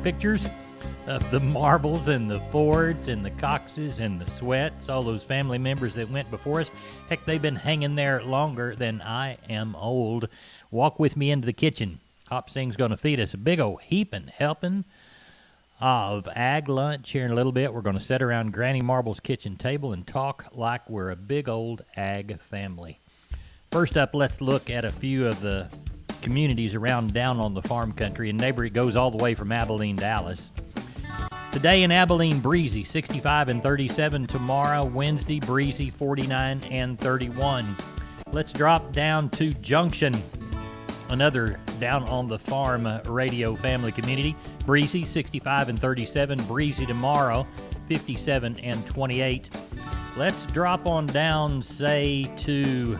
Pictures of the Marbles and the Fords and the Coxes and the Sweats, all those family members that went before us. Heck, they've been hanging there longer than I am old. Walk with me into the kitchen. Hop Sing's going to feed us a big old heaping helping of ag lunch here in a little bit. We're going to sit around Granny Marble's kitchen table and talk like we're a big old ag family. First up, let's look at a few of the communities around down on the farm country. And neighbor, it goes all the way from Abilene to Dallas. Today in Abilene, breezy, 65 and 37. Tomorrow, Wednesday, breezy, 49 and 31. Let's drop down to Junction, another down on the farm radio family community. Breezy, 65 and 37. Breezy tomorrow, 57 and 28. Let's drop on down, say, to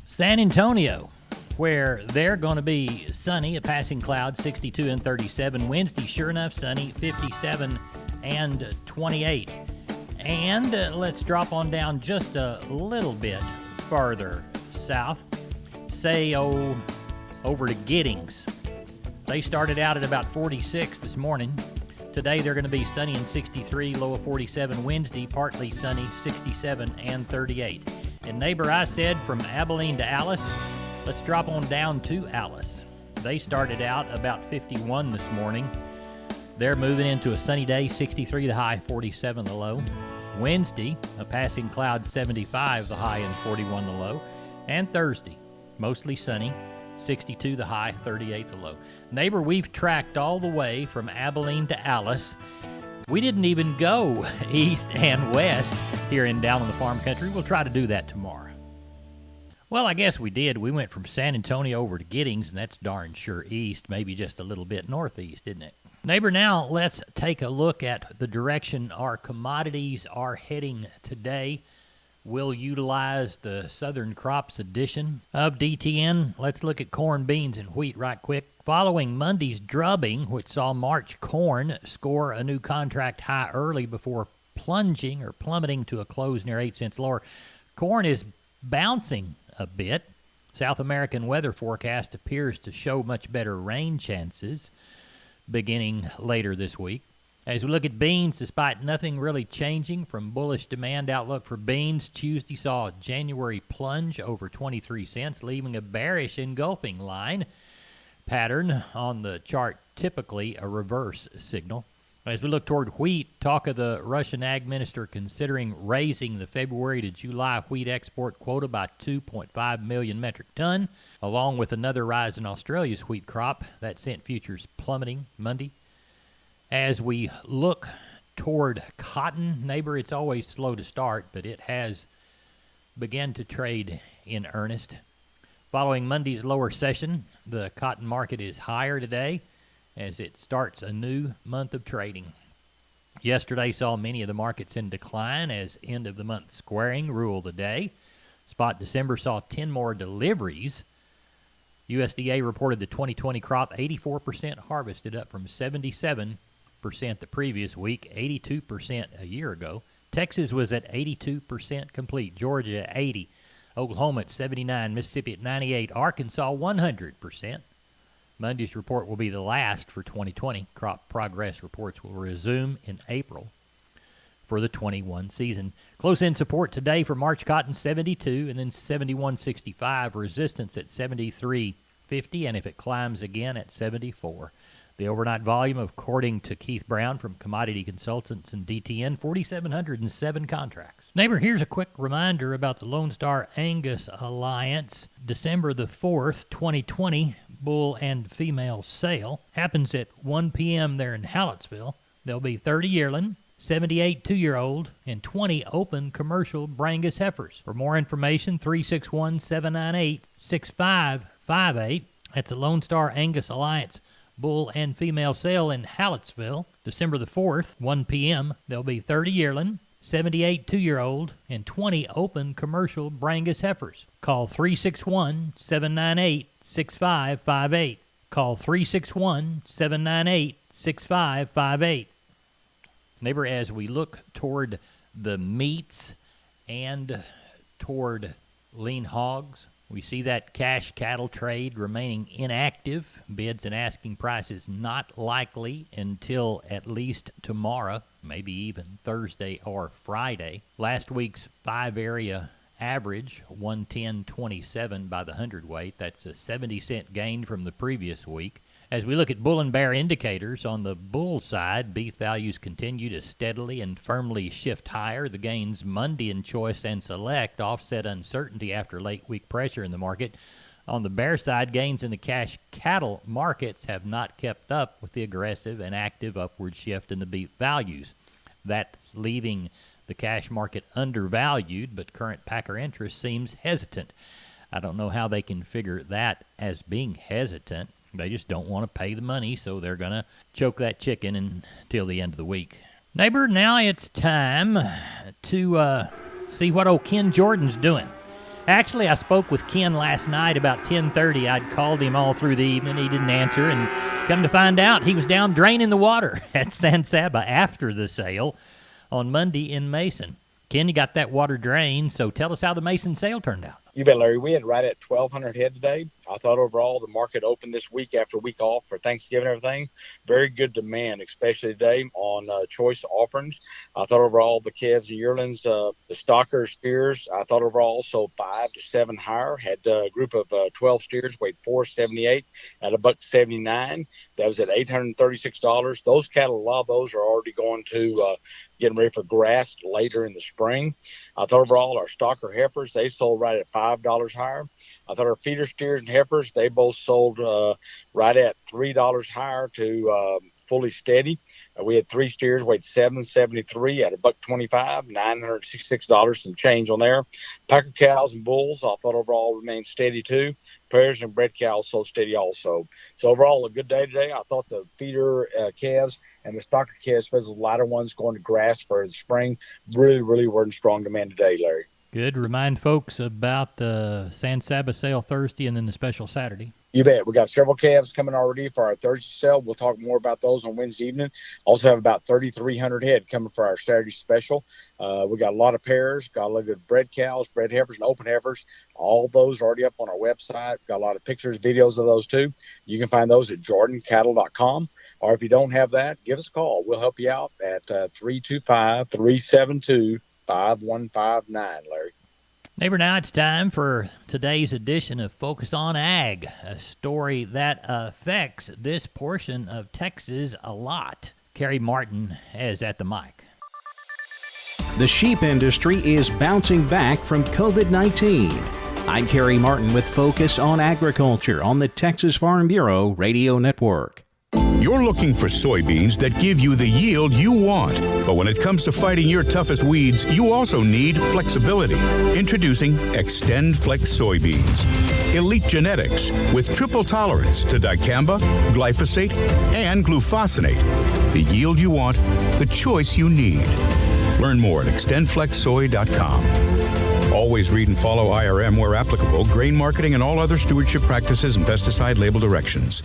San Antonio, where they're going to be sunny, a passing cloud, 62 and 37. Wednesday, sure enough, sunny, 57 and 28. And let's drop on down just a little bit farther south, say, over to Giddings. They started out at about 46 this morning. Today they're going to be sunny and 63, low of 47. Wednesday, partly sunny, 67 and 38. And neighbor, I said from Abilene to Alice, let's drop on down to Alice. They started out about 51 this morning. They're moving into a sunny day, 63 the high, 47 the low. Wednesday, a passing cloud, 75 the high and 41 the low. And Thursday, mostly sunny, 62 the high, 38 the low. Neighbor, we've tracked all the way from Abilene to Alice. We didn't even go east and west here in down on the farm country. We'll try to do that tomorrow. Well, I guess we did. We went from San Antonio over to Giddings, and that's darn sure east, maybe just a little bit northeast, isn't it? Neighbor, now let's take a look at the direction our commodities are heading today. We'll utilize the Southern Crops edition of DTN. Let's look at corn, beans, and wheat right quick. Following Monday's drubbing, which saw March corn score a new contract high early before plummeting to a close near 8 cents lower, corn is bouncing a bit. South American weather forecast appears to show much better rain chances beginning later this week. As we look at beans, despite nothing really changing from bullish demand outlook for beans, Tuesday saw a January plunge over 23 cents, leaving a bearish engulfing line pattern on the chart, typically a reverse signal. As we look toward wheat, talk of the Russian ag minister considering raising the February to July wheat export quota by 2.5 million metric ton, along with another rise in Australia's wheat crop that sent futures plummeting Monday. As we look toward cotton, neighbor, it's always slow to start, but it has begun to trade in earnest. Following Monday's lower session, the cotton market is higher today as it starts a new month of trading. Yesterday saw many of the markets in decline as end-of-the-month squaring ruled the day. Spot December saw 10 more deliveries. USDA reported the 2020 crop 84% harvested, up from 77% the previous week, 82% a year ago. Texas was at 82% complete. Georgia at 80%. Oklahoma at 79%. Mississippi at 98%. Arkansas 100%. Monday's report will be the last for 2020. Crop progress reports will resume in April for the 21 season. Close-in support today for March cotton, 72, and then 71.65. Resistance at 73.50, and if it climbs again at 74. The overnight volume, according to Keith Brown from Commodity Consultants and DTN, 4,707 contracts. Neighbor, here's a quick reminder about the Lone Star Angus Alliance. December the 4th, 2020, bull and female sale happens at 1 p.m. there in Hallettsville. There'll be 30 yearling, 78 two-year-old, and 20 open commercial Brangus heifers. For more information, 361-798-6558. That's the Lone Star Angus Alliance bull and female sale in Hallettsville, December the 4th, 1 p.m. There'll be 30 yearling, 78 two-year-old, and 20 open commercial Brangus heifers. Call 361-798-6558. Call 361-798-6558. Neighbor, as we look toward the meats and toward lean hogs, We see that cash cattle trade remaining inactive. Bids and asking prices not likely until at least tomorrow, maybe even Thursday or Friday. Last week's 5-area average, 110.27 by the hundredweight. That's a 70-cent gain from the previous week. As we look at bull and bear indicators, on the bull side, beef values continue to steadily and firmly shift higher. The gains Monday in choice and select offset uncertainty after late week pressure in the market. On the bear side, gains in the cash cattle markets have not kept up with the aggressive and active upward shift in the beef values. That's leaving the cash market undervalued, but current packer interest seems hesitant. I don't know how they can figure that as being hesitant. They just don't want to pay the money, so they're going to choke that chicken until the end of the week. Neighbor, now it's time to see what old Ken Jordan's doing. Actually, I spoke with Ken last night about 10:30. I'd called him all through the evening. He didn't answer, and come to find out, he was down draining the water at San Saba after the sale on Monday in Mason. Ken, you got that water drained, so tell us how the Mason sale turned out. You bet, Larry. We had right at 1,200 head today. I thought overall the market opened this week after a week off for Thanksgiving and everything. Very good demand, especially today on choice offerings. I thought overall the calves and yearlings, the stockers, steers, I thought overall sold 5 to 7 higher. Had a group of 12 steers, weighed 478 at $1.79. That was at $836. Those cattle, a lot of those are already going to getting ready for grass later in the spring. I thought overall our stocker heifers, they sold right at $5 higher. I thought our feeder steers and heifers, they both sold right at $3 higher to fully steady. We had 3 steers weighed 773 at $1.25, $966 some change on there. Packer cows and bulls, I thought overall remained steady too. Pairs and bred cows sold steady also. So overall, a good day today. I thought the feeder calves and the stocker calves, especially the lighter ones going to grass for the spring, really were in strong demand today, Larry. Good. Remind folks about the San Saba sale Thursday and then the special Saturday. You bet. We got several calves coming already for our Thursday sale. We'll talk more about those on Wednesday evening. Also have about 3,300 head coming for our Saturday special. We got a lot of pairs, got a lot of good bred cows, bred heifers, and open heifers. All those are already up on our website. Got a lot of pictures, videos of those too. You can find those at jordancattle.com. Or if you don't have that, give us a call. We'll help you out at 325-372-5159, Larry. Neighbor, now it's time for today's edition of Focus on Ag, a story that affects this portion of Texas a lot. Kerry Martin is at the mic. The sheep industry is bouncing back from COVID-19. I'm Kerry Martin with Focus on Agriculture on the Texas Farm Bureau Radio Network. You're looking for soybeans that give you the yield you want. But when it comes to fighting your toughest weeds, you also need flexibility. Introducing Extend Flex soybeans. Elite genetics with triple tolerance to dicamba, glyphosate, and glufosinate. The yield you want, the choice you need. Learn more at extendflexsoy.com. Always read and follow IRM where applicable, grain marketing, and all other stewardship practices and pesticide label directions.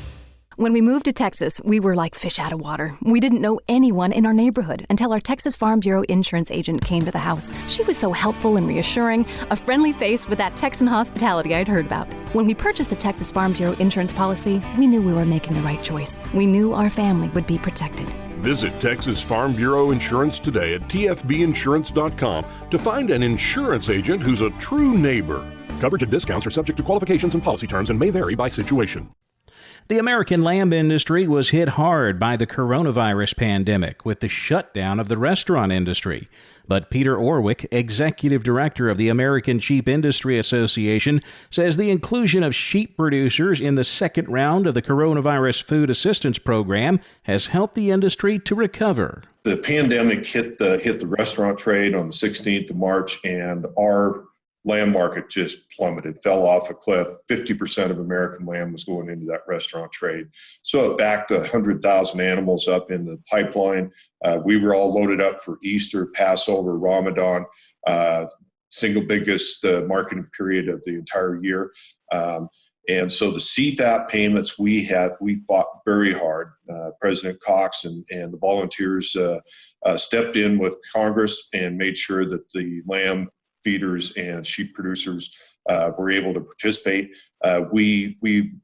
When we moved to Texas, we were like fish out of water. We didn't know anyone in our neighborhood until our Texas Farm Bureau insurance agent came to the house. She was so helpful and reassuring, a friendly face with that Texan hospitality I'd heard about. When we purchased a Texas Farm Bureau insurance policy, we knew we were making the right choice. We knew our family would be protected. Visit Texas Farm Bureau Insurance today at tfbinsurance.com to find an insurance agent who's a true neighbor. Coverage and discounts are subject to qualifications and policy terms and may vary by situation. The American lamb industry was hit hard by the coronavirus pandemic with the shutdown of the restaurant industry. But Peter Orwick, executive director of the American Sheep Industry Association, says the inclusion of sheep producers in the second round of the coronavirus food assistance program has helped the industry to recover. The pandemic hit the restaurant trade on the 16th of March, and our lamb market just plummeted, fell off a cliff. 50% of American lamb was going into that restaurant trade. So it backed 100,000 animals up in the pipeline. We were all loaded up for Easter, Passover, Ramadan, single biggest marketing period of the entire year. And so the CFAP payments we fought very hard. President Cox and the volunteers stepped in with Congress and made sure that the lamb feeders and sheep producers were able to participate. We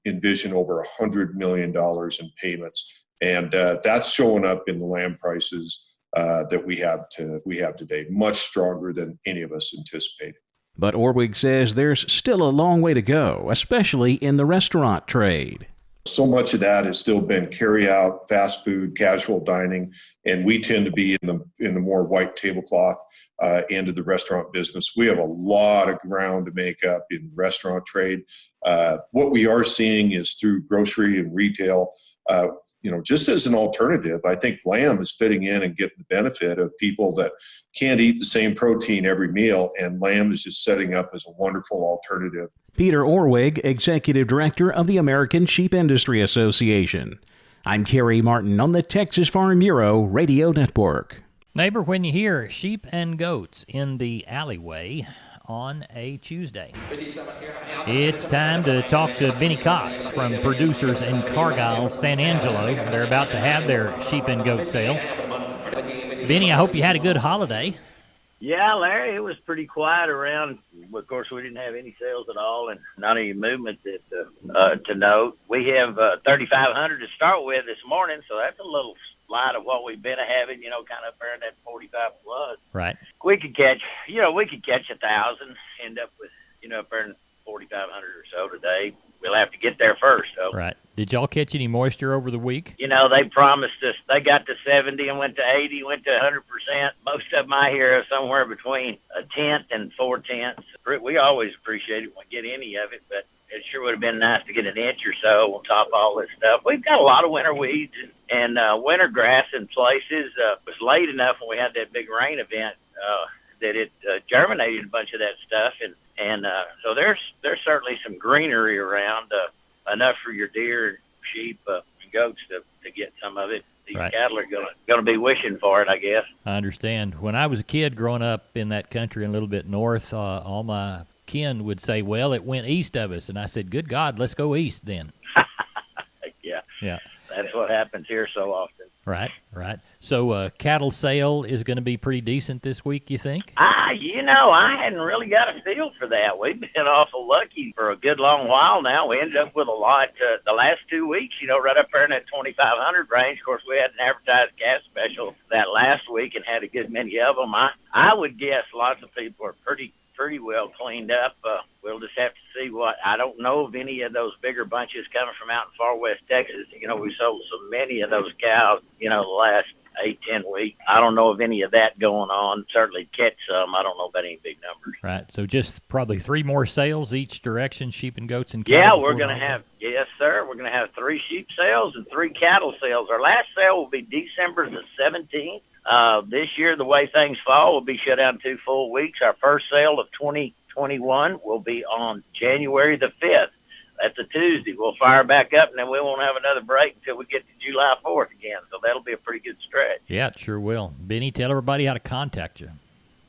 envision over $100 million in payments, and that's showing up in the lamb prices that we have today, much stronger than any of us anticipated. But Orwig says there's still a long way to go, especially in the restaurant trade. So much of that has still been carry out, fast food, casual dining, and we tend to be in the more white tablecloth end of the restaurant business. We have a lot of ground to make up in the restaurant trade. What we are seeing is through grocery and retail. Just as an alternative, I think lamb is fitting in and getting the benefit of people that can't eat the same protein every meal, and lamb is just setting up as a wonderful alternative. Peter Orwig, Executive Director of the American Sheep Industry Association. I'm Kerry Martin on the Texas Farm Bureau Radio Network. Neighbor, when you hear sheep and goats in the alleyway on a Tuesday, it's time to talk to Benny Cox from Producers in Cargyle, San Angelo. They're about to have their sheep and goat sale. Benny, I hope you had a good holiday. Yeah, Larry, it was pretty quiet around. Of course, we didn't have any sales at all and not any movement to note. We have 3,500 to start with this morning, so that's a little light of what we've been having, kind of around that 45 plus. Right. We could catch 1,000, end up with, up around 4,500 or so today. We'll have to get there first, though. Right. Did y'all catch any moisture over the week? They promised us. They got to 70 and went to 80, went to 100%. Most of them I hear are somewhere between a tenth and 4/10. We always appreciate it when we get any of it, but it sure would have been nice to get an inch or so on top of all this stuff. We've got a lot of winter weeds and winter grass in places. It was late enough when we had that big rain event that it germinated a bunch of that stuff, and so there's certainly some greenery around, enough for your deer and sheep and goats to get some of it. These Right. cattle are gonna be wishing for it, I guess. I understand. When I was a kid growing up in that country a little bit north, all my kin would say, well, it went east of us. And I said, good God, let's go east then. Yeah. That's what happens here so often. Right. So cattle sale is going to be pretty decent this week, you think? I hadn't really got a feel for that. We've been awful lucky for a good long while now. We ended up with a lot the last 2 weeks, right up there in that 2,500 range. Of course, we had an advertised gas special that last week and had a good many of them. I would guess lots of people are pretty well cleaned up. We'll just have to see what. I don't know of any of those bigger bunches coming from out in far west Texas. We sold so many of those cows, the last 8-10 weeks. I don't know of any of that going on. Certainly catch some. I don't know about any big numbers. Right. So just probably 3 more sales each direction, sheep and goats and cattle. Yeah, we're going to have, yes, sir. We're going to have 3 sheep sales and 3 cattle sales. Our last sale will be December the 17th. This year, the way things fall, we'll be shut down 2 full weeks. Our first sale of 2021 will be on January the 5th. That's a Tuesday. We'll fire back up, and then we won't have another break until we get to July 4th again. So that'll be a pretty good stretch. Yeah, it sure will. Benny, tell everybody how to contact you.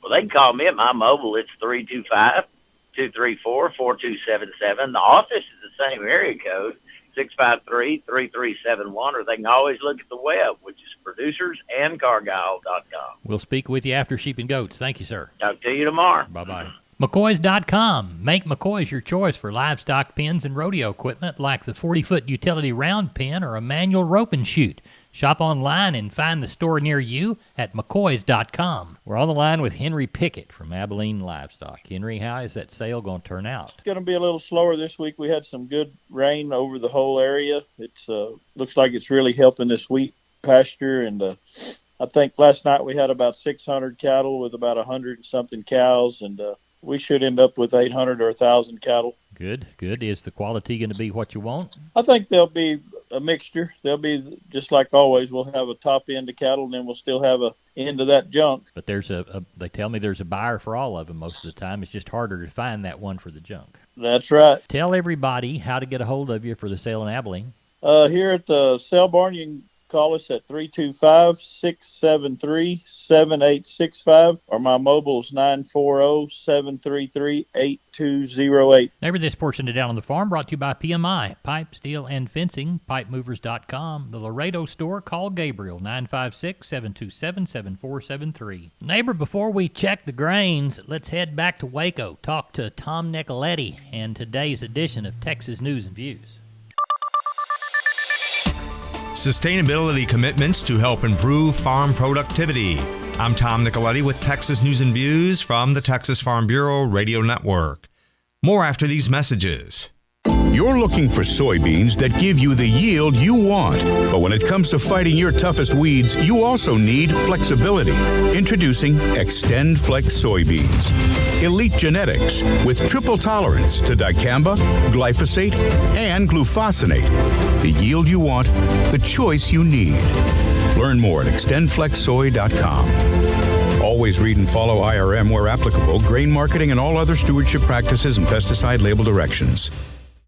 Well, they can call me at my mobile. It's 325-234-4277. The office is the same area code, 653-3371, or they can always look at the web, which is producersandcargyle.com. We'll speak with you after sheep and goats. Thank you, sir. Talk to you tomorrow. Bye-bye. McCoys.com. Make McCoys your choice for livestock pens and rodeo equipment like the 40-foot utility round pen or a manual rope and chute. Shop online and find the store near you at McCoys.com. We're on the line with Henry Pickett from Abilene Livestock. Henry, how is that sale going to turn out? It's going to be a little slower this week. We had some good rain over the whole area. It's looks like it's really helping this wheat pasture, and I think last night we had about 600 cattle with about 100 and something cows, and we should end up with 800 or 1,000 cattle. Good. Is the quality going to be what you want? I think there'll be a mixture. They'll be just like always. We'll have a top end of cattle, and then we'll still have a end of that junk. But there's they tell me there's a buyer for all of them most of the time. It's just harder to find that one for the junk. That's right. Tell everybody how to get a hold of you for the sale in Abilene. Here at the sale barn, you can call us at 325-673-7865, or my mobile is 940-733-8208. Neighbor, this portion of Down on the Farm brought to you by PMI, Pipe, Steel, and Fencing, pipemovers.com, the Laredo store. Call Gabriel, 956-727-7473. Neighbor, before we check the grains, let's head back to Waco, talk to Tom Nicoletti and today's edition of Texas News and Views. Sustainability commitments to help improve farm productivity. I'm Tom Nicoletti with Texas News and Views from the Texas Farm Bureau Radio Network. More after these messages. You're looking for soybeans that give you the yield you want. But when it comes to fighting your toughest weeds, you also need flexibility. Introducing Extend Flex soybeans. Elite genetics with triple tolerance to dicamba, glyphosate, and glufosinate. The yield you want, the choice you need. Learn more at extendflexsoy.com. Always read and follow IRM where applicable, grain marketing, and all other stewardship practices and pesticide label directions.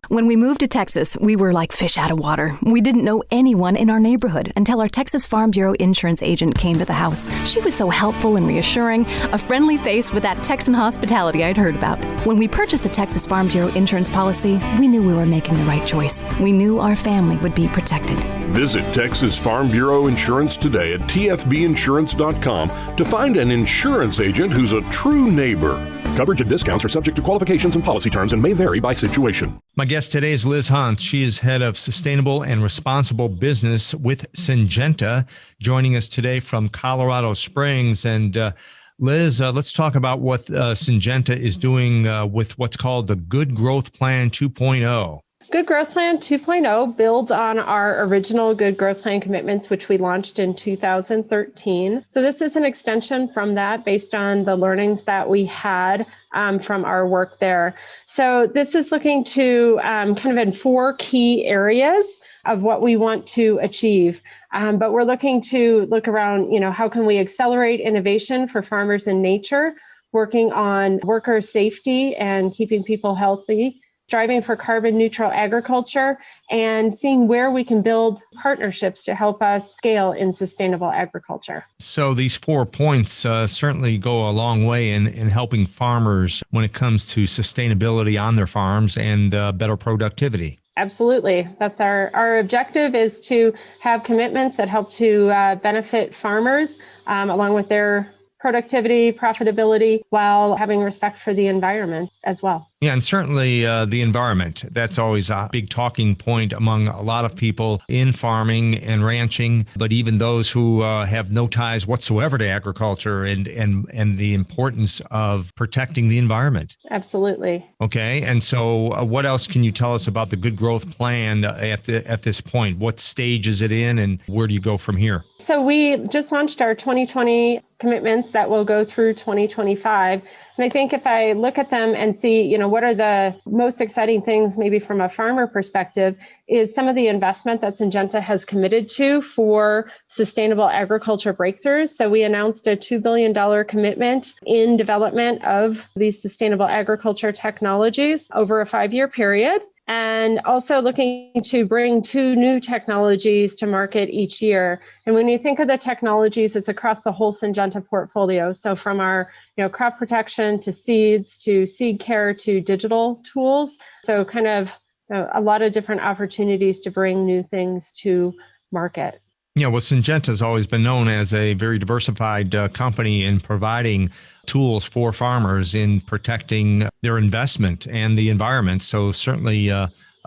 When we moved to Texas, we were like fish out of water. We didn't know anyone in our neighborhood until our Texas Farm Bureau insurance agent came to the house. She was so helpful and reassuring, a friendly face with that Texan hospitality I'd heard about. When we purchased a Texas Farm Bureau insurance policy, we knew we were making the right choice. We knew our family would be protected. Visit Texas Farm Bureau Insurance today at tfbinsurance.com to find an insurance agent who's a true neighbor. Coverage and discounts are subject to qualifications and policy terms and may vary by situation. My guest today is Liz Hunt. She is head of sustainable and responsible business with Syngenta, joining us today from Colorado Springs. And Liz, let's talk about what Syngenta is doing with what's called the Good Growth Plan 2.0. Good Growth Plan 2.0 builds on our original Good Growth Plan commitments, which we launched in 2013. So this is an extension from that based on the learnings that we had from our work there. So this is looking to kind of in 4 key areas of what we want to achieve. But we're looking to look around, how can we accelerate innovation for farmers and nature, working on worker safety and keeping people healthy, striving for carbon neutral agriculture, and seeing where we can build partnerships to help us scale in sustainable agriculture. So these 4 points certainly go a long way in helping farmers when it comes to sustainability on their farms and better productivity. Absolutely. That's our objective, is to have commitments that help to benefit farmers along with their productivity, profitability, while having respect for the environment as well. Yeah, and certainly the environment. That's always a big talking point among a lot of people in farming and ranching, but even those who have no ties whatsoever to agriculture and the importance of protecting the environment. Absolutely. Okay, and so what else can you tell us about the Good Growth Plan at this point? What stage is it in, and where do you go from here? So we just launched our 2020 commitments that will go through 2025. And I think if I look at them and see, what are the most exciting things, maybe from a farmer perspective, is some of the investment that Syngenta has committed to for sustainable agriculture breakthroughs. So we announced a $2 billion commitment in development of these sustainable agriculture technologies over a 5-year period. And also looking to bring 2 new technologies to market each year. And when you think of the technologies, it's across the whole Syngenta portfolio. So from our crop protection to seeds to seed care to digital tools. So kind of a lot of different opportunities to bring new things to market. Yeah, well, Syngenta has always been known as a very diversified company in providing tools for farmers in protecting their investment and the environment. So certainly,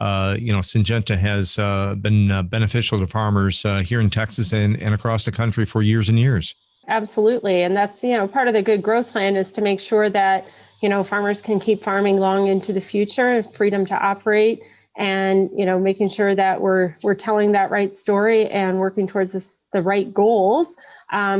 Syngenta has been beneficial to farmers here in Texas and across the country for years and years. Absolutely. And that's, part of the Good Growth Plan is to make sure that, farmers can keep farming long into the future, freedom to operate, and making sure that we're telling that right story and working towards the right goals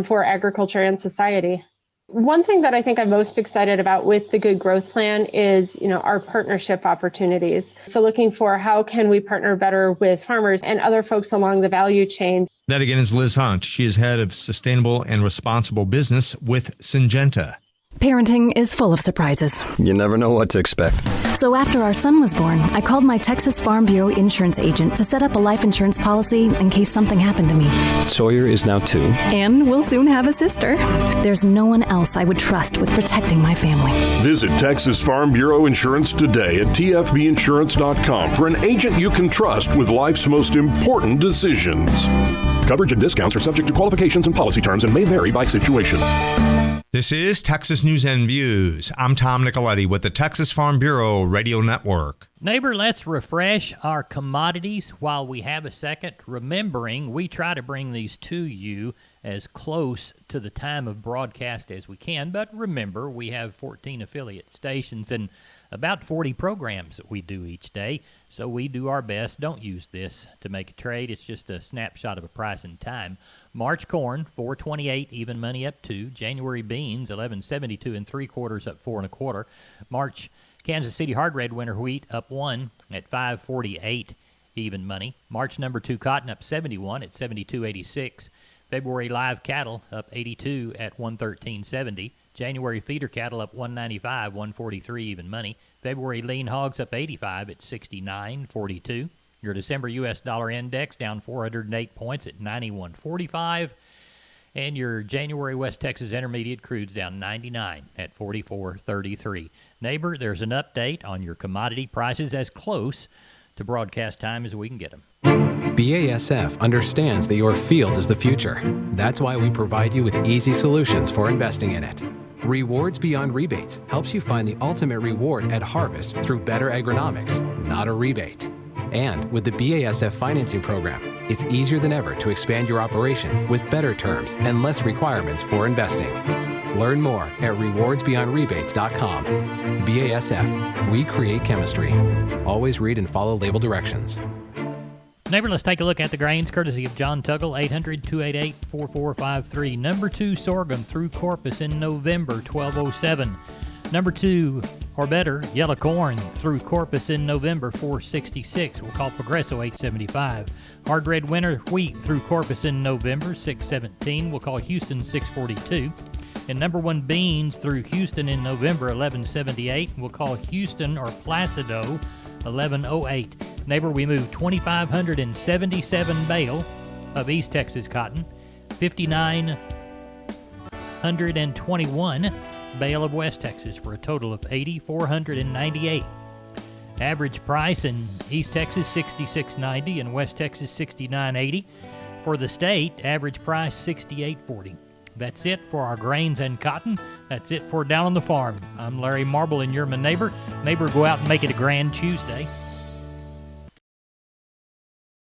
for agriculture and society. One thing that I think I'm most excited about with the Good Growth Plan is our partnership opportunities. So looking for how can we partner better with farmers and other folks along the value chain. That again is Liz Hunt. She is head of sustainable and responsible business with Syngenta. Parenting is full of surprises. You never know what to expect. So after our son was born, I called my Texas Farm Bureau insurance agent to set up a life insurance policy in case something happened to me. Sawyer is now 2. And we'll soon have a sister. There's no one else I would trust with protecting my family. Visit Texas Farm Bureau Insurance today at tfbinsurance.com for an agent you can trust with life's most important decisions. Coverage and discounts are subject to qualifications and policy terms and may vary by situation. This is Texas News and Views. I'm Tom Nicoletti with the Texas Farm Bureau Radio Network. Neighbor, let's refresh our commodities while we have a second, remembering we try to bring these to you as close to the time of broadcast as we can. But remember, we have 14 affiliate stations and about 40 programs that we do each day. So we do our best. Don't use this to make a trade. It's just a snapshot of a price and time. March corn, $4.28, even money up 2. January beans, $11.72 3/4, up 4 1/4. March Kansas City hard red winter wheat up 1 at $5.48, even money. March number 2 cotton up 71 at $72.86. February live cattle up 82 at $113.70. January feeder cattle up 195, $143 even money. February lean hogs up 85 at 69.42. Your December U.S. dollar index down 408 points at 91.45. And your January West Texas Intermediate crude's down 99 at 44.33. Neighbor, there's an update on your commodity prices as close to broadcast time as we can get them. BASF understands that your field is the future. That's why we provide you with easy solutions for investing in it. Rewards Beyond Rebates helps you find the ultimate reward at harvest through better agronomics, not a rebate. And with the BASF financing program, it's easier than ever to expand your operation with better terms and less requirements for investing. Learn more at rewardsbeyondrebates.com. BASF, we create chemistry. Always read and follow label directions. Neighbor, let's take a look at the grains, courtesy of John Tuggle, 800-288-4453. Number 2 sorghum through Corpus in November, 1207. Number 2 or better, yellow corn through Corpus in November, 466. We'll call Progresso, 875. Hard red winter wheat through Corpus in November, 617. We'll call Houston, 642. And number 1 beans through Houston in November, 1178. We'll call Houston or Placido, 1108. Neighbor, we moved 2,577 bale of East Texas cotton, 5,921 bale of West Texas for a total of 8,498. Average price in East Texas, $66.90, and West Texas, $69.80. For the state, average price, $68.40. That's it for our grains and cotton. That's it for Down on the Farm. I'm Larry Marble, and you're my neighbor. Neighbor, go out and make it a grand Tuesday.